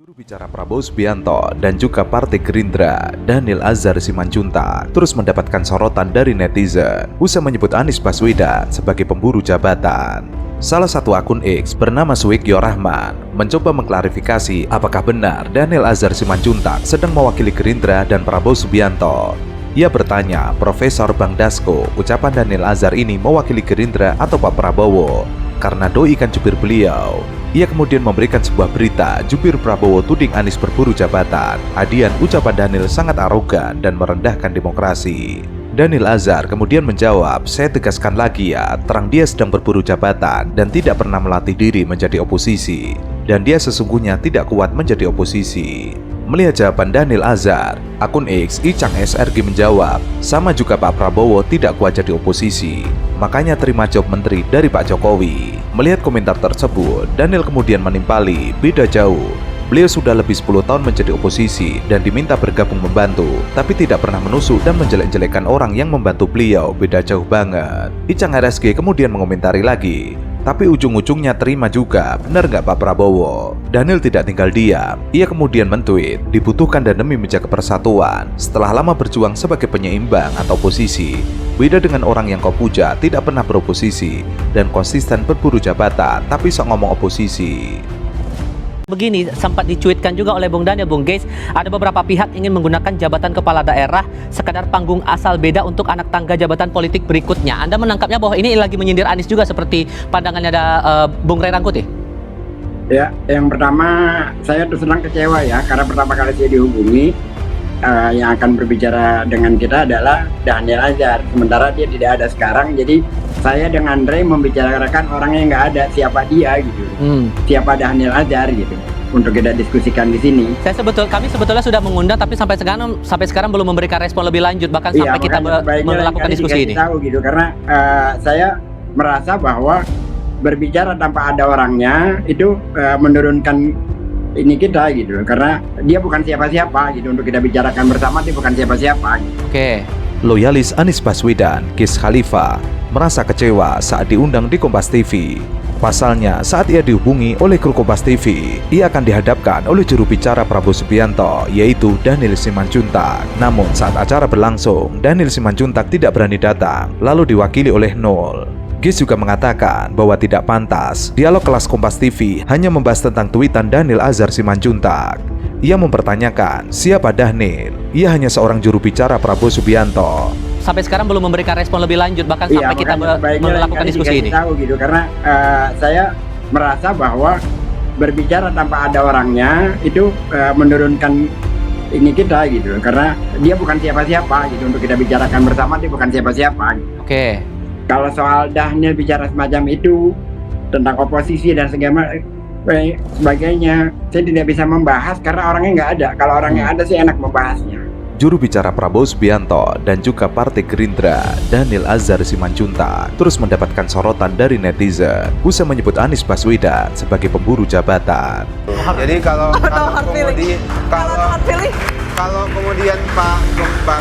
Juru bicara Prabowo Subianto dan juga Partai Gerindra, Daniel Anzar Simanjuntak, terus mendapatkan sorotan dari netizen usai menyebut Anies Baswedan sebagai pemburu jabatan. Salah satu akun X bernama Suwikyo Rahman mencoba mengklarifikasi apakah benar Daniel Anzar Simanjuntak sedang mewakili Gerindra dan Prabowo Subianto. Ia bertanya, Profesor Bang Dasko, ucapan Daniel Anzar ini mewakili Gerindra atau Pak Prabowo? Karena doi kan jubir beliau. Ia kemudian memberikan sebuah berita, jubir Prabowo tuding Anies berburu jabatan. Adian, ucapan Daniel sangat arogan dan merendahkan demokrasi. Daniel Anzar kemudian menjawab, saya tegaskan lagi ya, terang dia sedang berburu jabatan dan tidak pernah melatih diri menjadi oposisi. Dan dia sesungguhnya tidak kuat menjadi oposisi. Melihat jawaban Daniel Anzar, akun X Icang SRG menjawab, sama juga Pak Prabowo tidak kuat jadi oposisi, makanya terima job menteri dari Pak Jokowi. Melihat komentar tersebut, Daniel kemudian menimpali, beda jauh. Beliau sudah lebih 10 tahun menjadi oposisi dan diminta bergabung membantu, tapi tidak pernah menusuk dan menjelek-jelekan orang yang membantu beliau, beda jauh banget. Icang RSG kemudian mengomentari lagi, tapi ujung-ujungnya terima juga, benar nggak Pak Prabowo? Daniel tidak tinggal diam. Ia kemudian mentweet, dibutuhkan dan demi menjaga persatuan. Setelah lama berjuang sebagai penyeimbang atau oposisi, beda dengan orang yang kau puja tidak pernah beroposisi dan konsisten berburu jabatan, tapi sok ngomong oposisi. Begini, sempat dicuitkan juga oleh Bung Daniel, Bung Geis, ada beberapa pihak ingin menggunakan jabatan kepala daerah sekadar panggung asal beda untuk anak tangga jabatan politik berikutnya. Anda menangkapnya bahwa ini lagi menyindir Anies juga seperti pandangannya ada Bung Ray Rangkuti? Ya, yang pertama saya terus terang kecewa ya, karena pertama kali saya dihubungi yang akan berbicara dengan kita adalah Daniel Anzar, sementara dia tidak ada sekarang. Jadi saya dengan Ray membicarakan orang yang nggak ada, siapa dia gitu, siapa Daniel Anzar gitu, untuk kita diskusikan di sini. Kami sebetulnya sudah mengundang, tapi sampai sekarang belum memberikan respon lebih lanjut, bahkan sampai kita melakukan diskusi ini. Tahu gitu, karena saya merasa bahwa berbicara tanpa ada orangnya itu menurunkan ini kita gitu, karena dia bukan siapa-siapa gitu untuk kita bicarakan bersama, dia bukan siapa-siapa gitu. Oke. Loyalis Anies Baswedan, Kis Khalifa, merasa kecewa saat diundang di Kompas TV. Pasalnya, saat ia dihubungi oleh kru Kompas TV, ia akan dihadapkan oleh juru bicara Prabowo Subianto, yaitu Daniel Simanjuntak. Namun, saat acara berlangsung, Daniel Simanjuntak tidak berani datang, lalu diwakili oleh Nol. Gis juga mengatakan bahwa tidak pantas dialog kelas Kompas TV hanya membahas tentang tweetan Daniel Anzar Simanjuntak. Ia mempertanyakan siapa Daniel. Ia hanya seorang juru bicara Prabowo Subianto. Sampai sekarang belum memberikan respon lebih lanjut, bahkan sampai kita melakukan diskusi ini. Tahu gitu, karena saya merasa bahwa berbicara tanpa ada orangnya itu menurunkan ini kita gitu, karena dia bukan siapa-siapa gitu untuk kita bicarakan bersama, dia bukan siapa-siapa gitu. Oke. Kalau soal Daniel bicara semacam itu tentang oposisi dan sebagainya, saya tidak bisa membahas karena orangnya nggak ada. Kalau orangnya ada sih enak membahasnya. Juru bicara Prabowo Subianto dan juga Partai Gerindra, Daniel Anzar Simanjuntak, terus mendapatkan sorotan dari netizen usai menyebut Anies Baswedan sebagai pemburu jabatan. Jadi kalau kemudian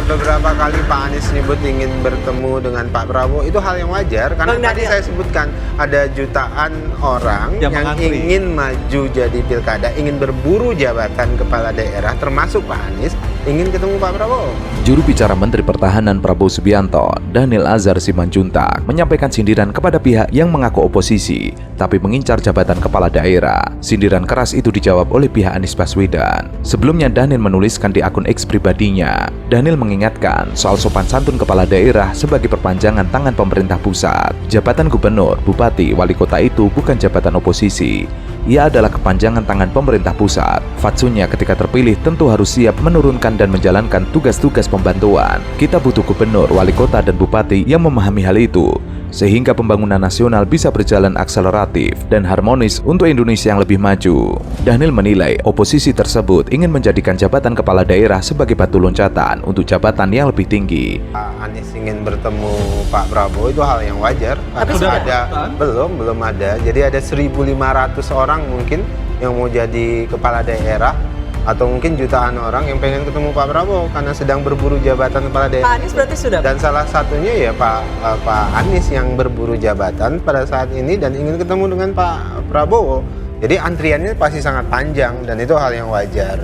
beberapa kali Pak Anies nyebut ingin bertemu dengan Pak Prabowo, itu hal yang wajar karena tadi saya sebutkan ada jutaan orang yang ingin maju jadi pilkada, ingin berburu jabatan kepala daerah, termasuk Pak Anies ingin ketemu Pak Prabowo. Juru bicara Menteri Pertahanan Prabowo Subianto, Daniel Anzar Simanjuntak, menyampaikan sindiran kepada pihak yang mengaku oposisi tapi mengincar jabatan kepala daerah. Sindiran keras itu dijawab oleh pihak Anies Baswedan. Sebelumnya Daniel menuliskan di akun X pribadinya, Daniel mengingatkan soal sopan santun kepala daerah sebagai perpanjangan tangan pemerintah pusat. Jabatan gubernur, bupati, wali kota itu bukan jabatan oposisi. Ia adalah kepanjangan tangan pemerintah pusat. Fatsunya ketika terpilih tentu harus siap menurunkan dan menjalankan tugas-tugas pembantuan. Kita butuh gubernur, wali kota, dan bupati yang memahami hal itu, sehingga pembangunan nasional bisa berjalan akseleratif dan harmonis untuk Indonesia yang lebih maju. Daniel menilai oposisi tersebut ingin menjadikan jabatan kepala daerah sebagai batu loncatan untuk jabatan yang lebih tinggi. Pak Anies ingin bertemu Pak Prabowo itu hal yang wajar. Tapi sudah ada belum ada. Jadi ada 1.500 orang mungkin yang mau jadi kepala daerah, atau mungkin jutaan orang yang pengen ketemu Pak Prabowo karena sedang berburu jabatan kepala daerah. Pak Anies berarti sudah. Dan salah satunya ya Pak Anies yang berburu jabatan pada saat ini dan ingin ketemu dengan Pak Prabowo. Jadi antriannya pasti sangat panjang dan itu hal yang wajar.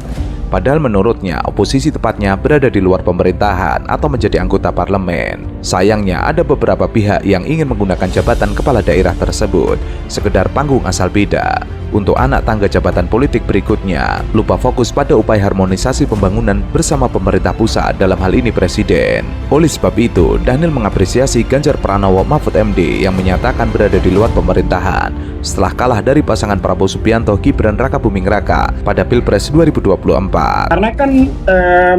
Padahal menurutnya, oposisi tepatnya berada di luar pemerintahan atau menjadi anggota parlemen. Sayangnya, ada beberapa pihak yang ingin menggunakan jabatan kepala daerah tersebut sekedar panggung asal beda untuk anak tangga jabatan politik berikutnya, lupa fokus pada upaya harmonisasi pembangunan bersama pemerintah pusat, dalam hal ini Presiden. Oleh sebab itu, Daniel mengapresiasi Ganjar Pranowo Mahfud MD yang menyatakan berada di luar pemerintahan setelah kalah dari pasangan Prabowo Subianto Gibran Rakabuming Raka pada Pilpres 2024. Karena kan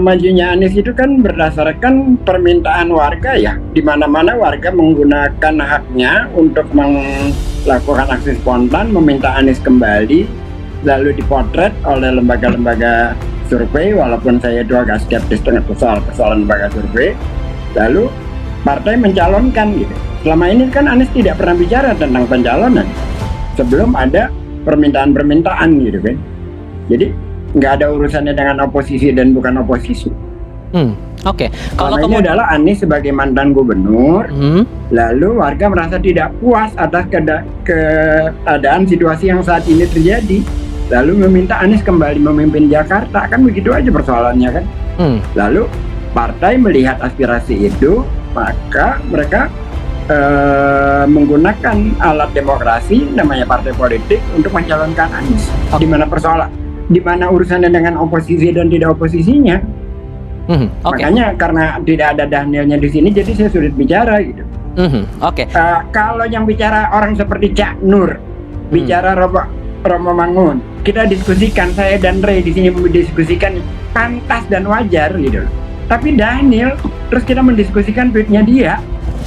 majunya Anies itu kan berdasarkan permintaan warga ya, di mana-mana warga menggunakan haknya untuk melakukan aksi spontan meminta Anies kembali, lalu dipotret oleh lembaga-lembaga survei, walaupun saya itu agak skeptis dengan persoalan lembaga survei, lalu partai mencalonkan gitu. Selama ini kan Anies tidak pernah bicara tentang pencalonan sebelum ada permintaan-permintaan gitu kan. Jadi nggak ada urusannya dengan oposisi dan bukan oposisi. Oke. Kalau ini adalah Anies sebagai mantan gubernur, lalu warga merasa tidak puas atas keadaan situasi yang saat ini terjadi, lalu meminta Anies kembali memimpin Jakarta, kan begitu aja persoalannya kan. Lalu partai melihat aspirasi itu, maka mereka menggunakan alat demokrasi namanya partai politik untuk mencalonkan Anies. Di mana urusannya dengan oposisi dan tidak oposisinya. Makanya karena tidak ada Danielnya di sini, jadi saya sulit bicara gitu. Kalau yang bicara orang seperti Cak Nur, bicara Romo Mangun, kita diskusikan, saya dan Ray di sini mendiskusikan pantas dan wajar gitu. Tapi Daniel, terus kita mendiskusikan tweetnya dia.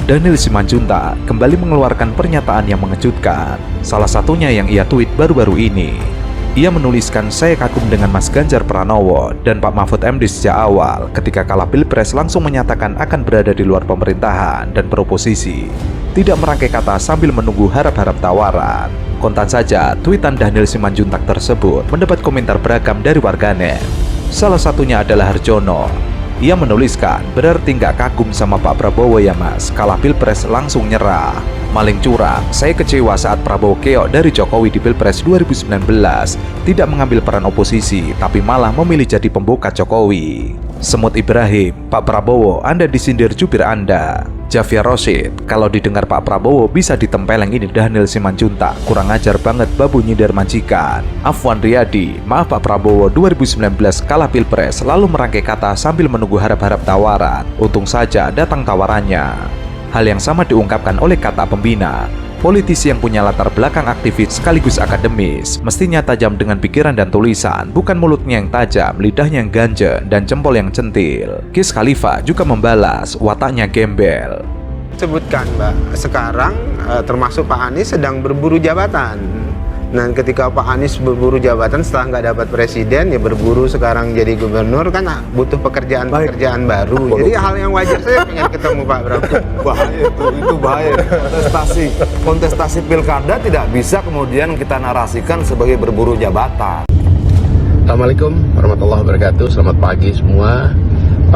Daniel Simanjuntak kembali mengeluarkan pernyataan yang mengejutkan. Salah satunya yang ia tweet baru-baru ini. Ia menuliskan, "Saya kagum dengan Mas Ganjar Pranowo dan Pak Mahfud MD sejak awal ketika kalah Pilpres langsung menyatakan akan berada di luar pemerintahan dan beroposisi. Tidak merangkai kata sambil menunggu harap-harap tawaran." Kontan saja, tweetan Daniel Simanjuntak tersebut mendapat komentar beragam dari warganet. Salah satunya adalah Harjono. Ia menuliskan, "Berarti nggak kagum sama Pak Prabowo ya Mas, kalah Pilpres langsung nyerah. Maling curang, saya kecewa saat Prabowo keok dari Jokowi di Pilpres 2019, tidak mengambil peran oposisi, tapi malah memilih jadi pembokat Jokowi. Semut Ibrahim, Pak Prabowo, Anda disindir jubir Anda." Javier Rosid, "Kalau didengar Pak Prabowo bisa ditempeleng ini Daniel Simanjuntak, kurang ajar banget babu nyindir majikan." Afwan Riyadi, "Maaf Pak Prabowo, 2019 kalah Pilpres lalu merangkai kata sambil menunggu harap-harap tawaran, untung saja datang tawarannya." Hal yang sama diungkapkan oleh Kata Pembina. Politisi yang punya latar belakang aktivis sekaligus akademis mestinya tajam dengan pikiran dan tulisan, bukan mulutnya yang tajam, lidahnya yang ganjen, dan jempol yang centil. Wiz Khalifa juga membalas, wataknya gembel. Sebutkan Mbak, sekarang termasuk Pak Anies sedang berburu jabatan. Nah ketika Pak Anies berburu jabatan setelah nggak dapat presiden, ya berburu sekarang jadi gubernur, kan butuh pekerjaan baru. Jadi hal yang wajar, saya pengen ketemu Pak Prabowo. Bahaya itu bahaya. Kontestasi pilkada tidak bisa kemudian kita narasikan sebagai berburu jabatan. Assalamualaikum warahmatullahi wabarakatuh. Selamat pagi semua.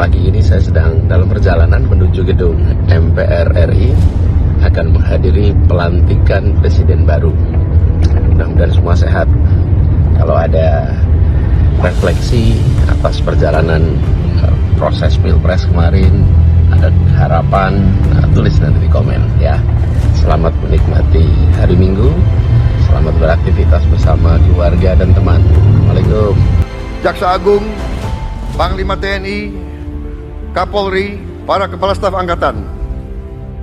Pagi ini saya sedang dalam perjalanan menuju gedung MPR RI akan menghadiri pelantikan presiden baru. Mudah-mudahan semua sehat. Kalau ada refleksi atas perjalanan proses Pilpres kemarin, ada harapan, tulis nanti di komen ya. Selamat menikmati hari Minggu. Selamat beraktivitas bersama keluarga dan teman. Assalamualaikum. Jaksa Agung, Panglima TNI, Kapolri, para Kepala Staf Angkatan,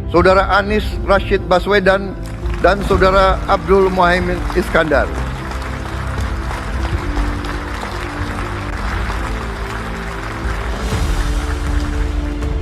Saudara Anies Rashid Baswedan, dan Saudara Abdul Muhaimin Iskandar.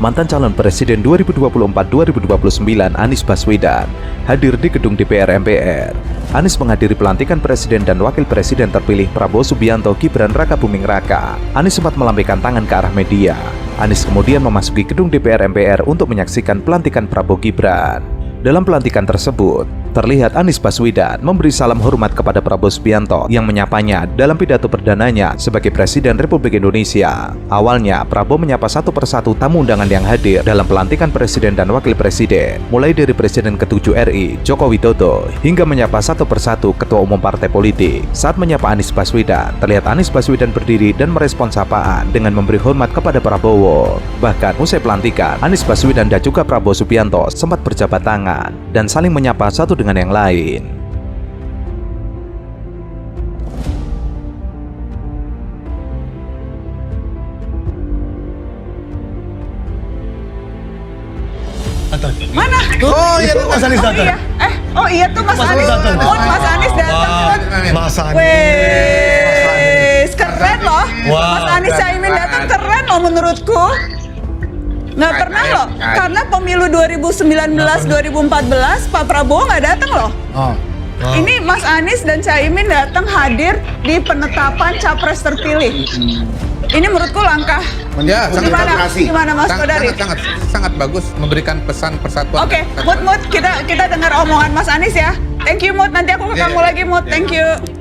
Mantan calon presiden 2024-2029 Anies Baswedan hadir di gedung DPR MPR. Anies menghadiri pelantikan presiden dan wakil presiden terpilih Prabowo Subianto Gibran Rakabuming Raka. Anies sempat melambaikan tangan ke arah media. Anies kemudian memasuki gedung DPR MPR untuk menyaksikan pelantikan Prabowo Gibran. Dalam pelantikan tersebut, terlihat Anies Baswedan memberi salam hormat kepada Prabowo Subianto yang menyapanya dalam pidato perdananya sebagai Presiden Republik Indonesia. Awalnya, Prabowo menyapa satu persatu tamu undangan yang hadir dalam pelantikan Presiden dan Wakil Presiden, mulai dari Presiden ke-7 RI, Joko Widodo, hingga menyapa satu persatu ketua umum partai politik. Saat menyapa Anies Baswedan, terlihat Anies Baswedan berdiri dan merespon sapaan dengan memberi hormat kepada Prabowo. Bahkan usai pelantikan, Anies Baswedan dan juga Prabowo Subianto sempat berjabat tangan dan saling menyapa satu dengan yang lain. Mana? Oh iya tuh Mas Anies datang. Oh iya tuh Mas Anies. Oh Mas Anies datang. Mas Anies. Wes, keren loh. Mas Anies Caimin datang keren loh menurutku. Nggak pernah loh, karena pemilu 2019-2014 Pak Prabowo nggak datang loh. Ini Mas Anies dan Caimin datang hadir di penetapan capres terpilih. Ini menurutku langkah. Ya, Gimana Mas Kodari? Sangat bagus memberikan pesan persatuan. Oke, Mut, kita dengar omongan Mas Anies ya. Thank you Mut, nanti aku ke kamu lagi Mut. Thank you.